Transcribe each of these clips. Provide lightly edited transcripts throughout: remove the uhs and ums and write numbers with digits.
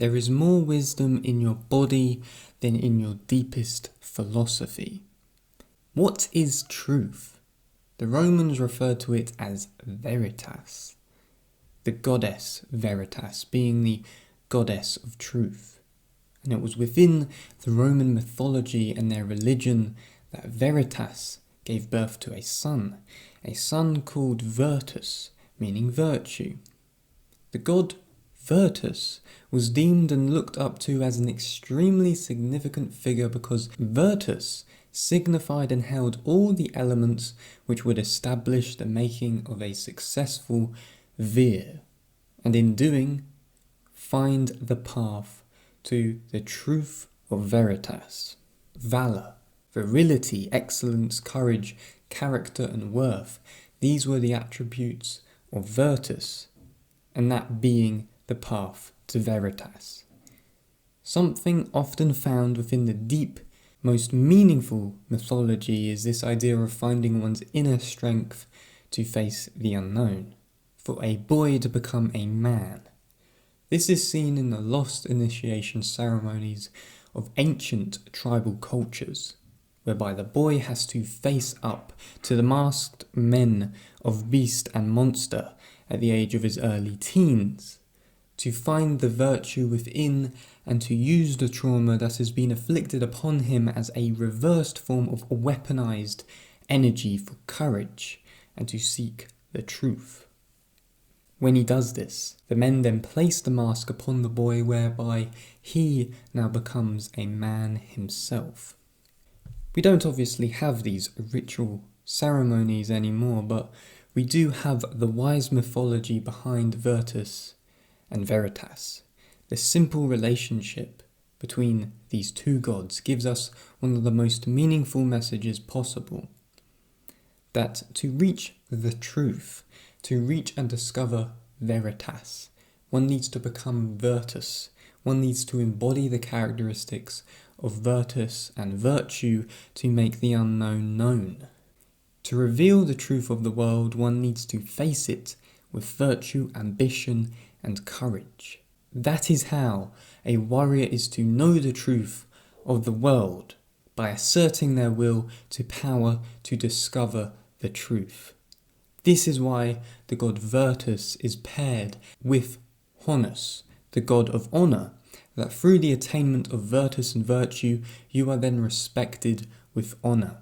There is more wisdom in your body than in your deepest philosophy. What is truth? The Romans referred to it as veritas, the goddess Veritas being the goddess of truth. And it was within the Roman mythology and their religion that Veritas gave birth to a son called Virtus, meaning virtue. The god Virtus was deemed and looked up to as an extremely significant figure because Virtus signified and held all the elements which would establish the making of a successful vir, and in doing, find the path to the truth of veritas. Valor, virility, excellence, courage, character and worth, these were the attributes of Virtus, and that being the path to veritas. Something often found within the deep, most meaningful mythology is this idea of finding one's inner strength to face the unknown, for a boy to become a man. This is seen in the lost initiation ceremonies of ancient tribal cultures, whereby the boy has to face up to the masked men of beast and monster at the age of his early teens, to find the virtue within and to use the trauma that has been afflicted upon him as a reversed form of weaponized energy for courage, and to seek the truth. When he does this, the men then place the mask upon the boy whereby he now becomes a man himself. We don't obviously have these ritual ceremonies anymore, but we do have the wise mythology behind Virtus and Veritas. The simple relationship between these two gods gives us one of the most meaningful messages possible. That to reach the truth, to reach and discover Veritas, one needs to become Virtus. One needs to embody the characteristics of Virtus and virtue to make the unknown known. To reveal the truth of the world, one needs to face it with virtue, ambition, and courage. That is how a warrior is to know the truth of the world, by asserting their will to power to discover the truth. This is why the god Virtus is paired with Honus, the god of honour, that through the attainment of virtus and virtue, you are then respected with honour.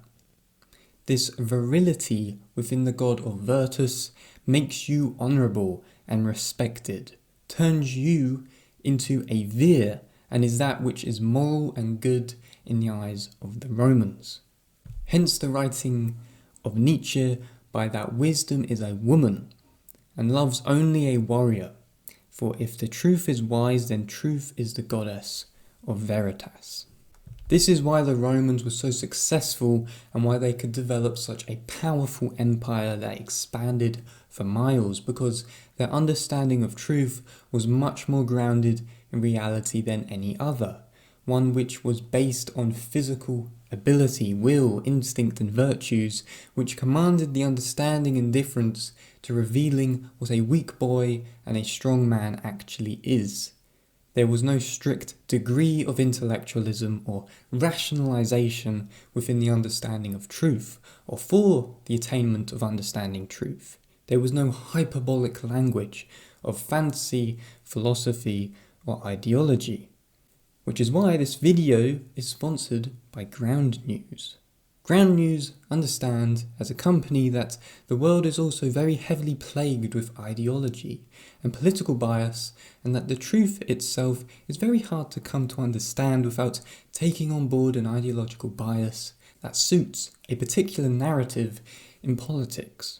This virility within the god of Virtus makes you honourable and respected, turns you into a vir, and is that which is moral and good in the eyes of the Romans. Hence the writing of Nietzsche by that wisdom is a woman, and love's only a warrior, for if the truth is wise, then truth is the goddess of Veritas. This is why the Romans were so successful and why they could develop such a powerful empire that expanded for miles, because their understanding of truth was much more grounded in reality than any other, one which was based on physical ability, will, instinct and virtues, which commanded the understanding and difference to revealing what a weak boy and a strong man actually is. There was no strict degree of intellectualism or rationalization within the understanding of truth, or for the attainment of understanding truth. There was no hyperbolic language of fantasy, philosophy, or ideology. Which is why this video is sponsored by Ground News. Ground News understand as a company that the world is also very heavily plagued with ideology and political bias, and that the truth itself is very hard to come to understand without taking on board an ideological bias that suits a particular narrative in politics.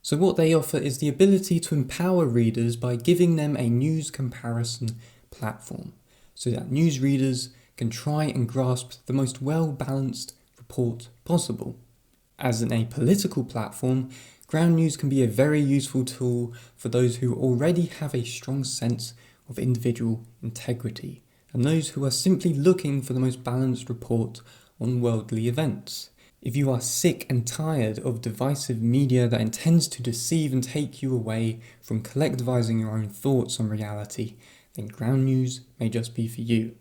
So what they offer is the ability to empower readers by giving them a news comparison platform, so that news readers can try and grasp the most well-balanced report possible. As in a political platform, Ground News can be a very useful tool for those who already have a strong sense of individual integrity, and those who are simply looking for the most balanced report on worldly events. If you are sick and tired of divisive media that intends to deceive and take you away from collectivizing your own thoughts on reality, then ground news may just be for you.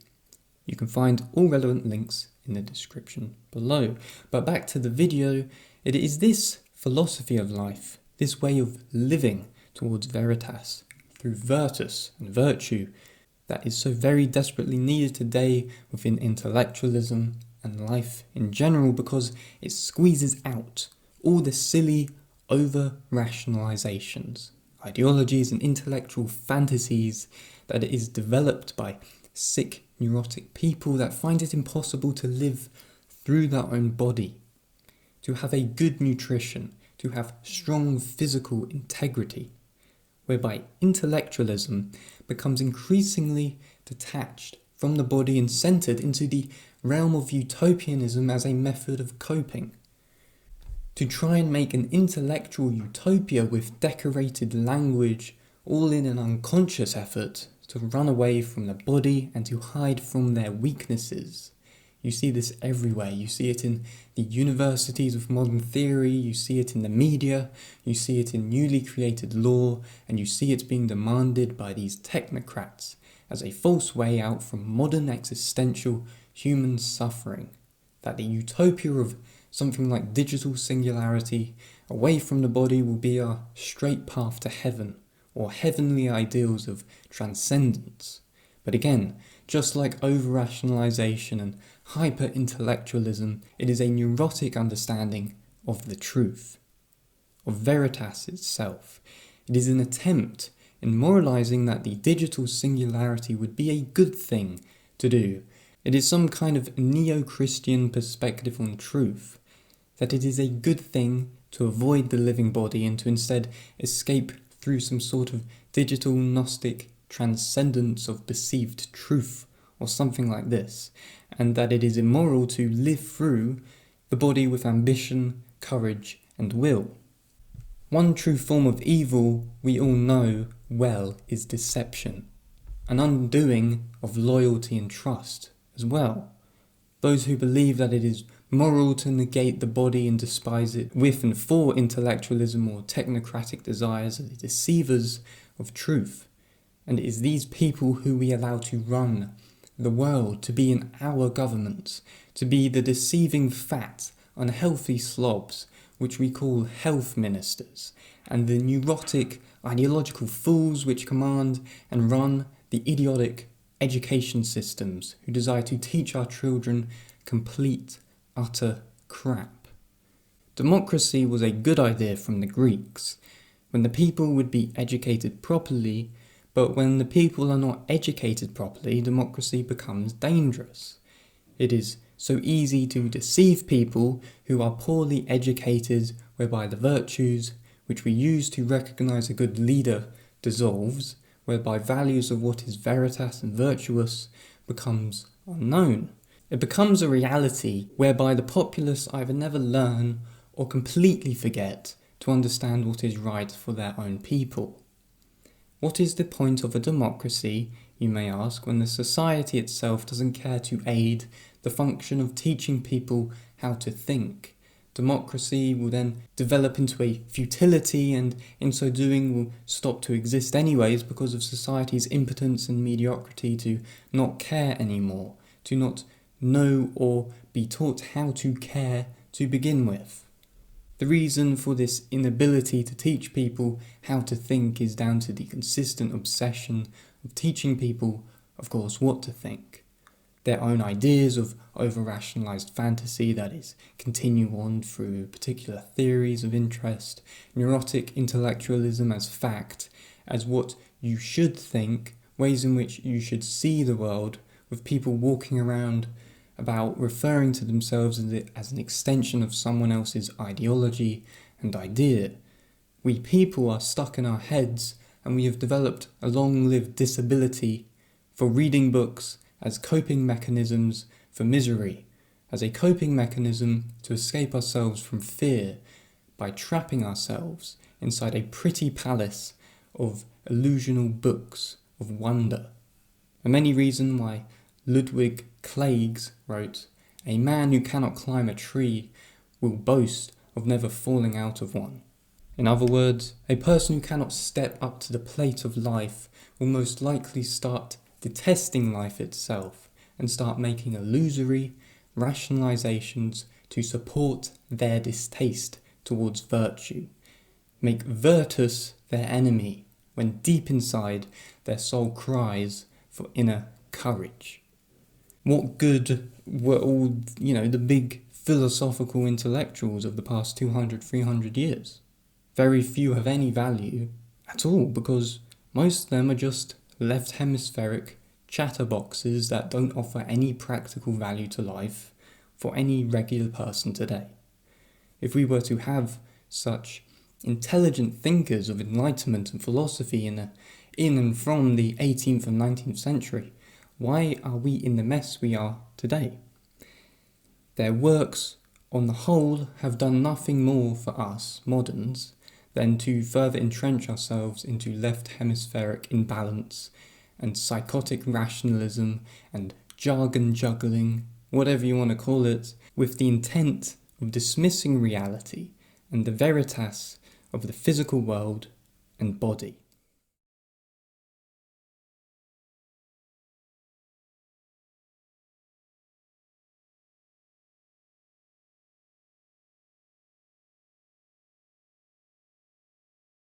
You can find all relevant links in the description below. But back to the video, it is this philosophy of life, this way of living towards veritas, through virtus and virtue, that is so very desperately needed today within intellectualism and life in general, because it squeezes out all the silly over-rationalizations, ideologies and intellectual fantasies that is developed by sick, neurotic people that find it impossible to live through their own body, to have a good nutrition, to have strong physical integrity, whereby intellectualism becomes increasingly detached from the body and centered into the realm of utopianism as a method of coping. To try and make an intellectual utopia with decorated language, all in an unconscious effort to run away from the body and to hide from their weaknesses. You see this everywhere. You see it in the universities of modern theory, you see it in the media, you see it in newly created law, and you see it being demanded by these technocrats as a false way out from modern existential human suffering. That the utopia of something like digital singularity away from the body will be our straight path to heaven, or heavenly ideals of transcendence. But again, just like over-rationalization and hyper-intellectualism, it is a neurotic understanding of the truth, of veritas itself. It is an attempt in moralizing that the digital singularity would be a good thing to do. It is some kind of neo-Christian perspective on truth, that it is a good thing to avoid the living body and to instead escape through some sort of digital Gnostic transcendence of perceived truth or something like this, and that it is immoral to live through the body with ambition, courage and will. One true form of evil we all know well is deception, an undoing of loyalty and trust as well. Those who believe that it is moral to negate the body and despise it with and for intellectualism or technocratic desires are the deceivers of truth. And it is these people who we allow to run the world, to be in our governments, to be the deceiving fat, unhealthy slobs, which we call health ministers, and the neurotic, ideological fools which command and run the idiotic education systems who desire to teach our children complete, utter crap. Democracy was a good idea from the Greeks, when the people would be educated properly, but when the people are not educated properly, democracy becomes dangerous. It is so easy to deceive people who are poorly educated, whereby the virtues which we use to recognize a good leader dissolves, whereby values of what is veritas and virtuous becomes unknown. It becomes a reality whereby the populace either never learn or completely forget to understand what is right for their own people. What is the point of a democracy, you may ask, when the society itself doesn't care to aid the function of teaching people how to think? Democracy will then develop into a futility, and in so doing will stop to exist anyways because of society's impotence and mediocrity to not care anymore, to not know or be taught how to care to begin with. The reason for this inability to teach people how to think is down to the consistent obsession of teaching people, of course, what to think. Their own ideas of over-rationalized fantasy that is continue on through particular theories of interest, neurotic intellectualism as fact, as what you should think, ways in which you should see the world, with people walking around about referring to themselves as an extension of someone else's ideology and idea. We people are stuck in our heads, and we have developed a long-lived disability for reading books as coping mechanisms for misery, as a coping mechanism to escape ourselves from fear by trapping ourselves inside a pretty palace of illusional books of wonder. A many reason why Ludwig Klages wrote, "A man who cannot climb a tree will boast of never falling out of one." In other words, a person who cannot step up to the plate of life will most likely start detesting life itself and start making illusory rationalizations to support their distaste towards virtue. Make virtus their enemy when deep inside their soul cries for inner courage. What good were all, the big philosophical intellectuals of the past 200, 300 years? Very few have any value at all, because most of them are just left hemispheric chatterboxes that don't offer any practical value to life for any regular person today. If we were to have such intelligent thinkers of enlightenment and philosophy in and from the 18th and 19th century, why are we in the mess we are today? Their works, on the whole, have done nothing more for us, moderns, than to further entrench ourselves into left hemispheric imbalance and psychotic rationalism and jargon juggling, whatever you want to call it, with the intent of dismissing reality and the veritas of the physical world and body.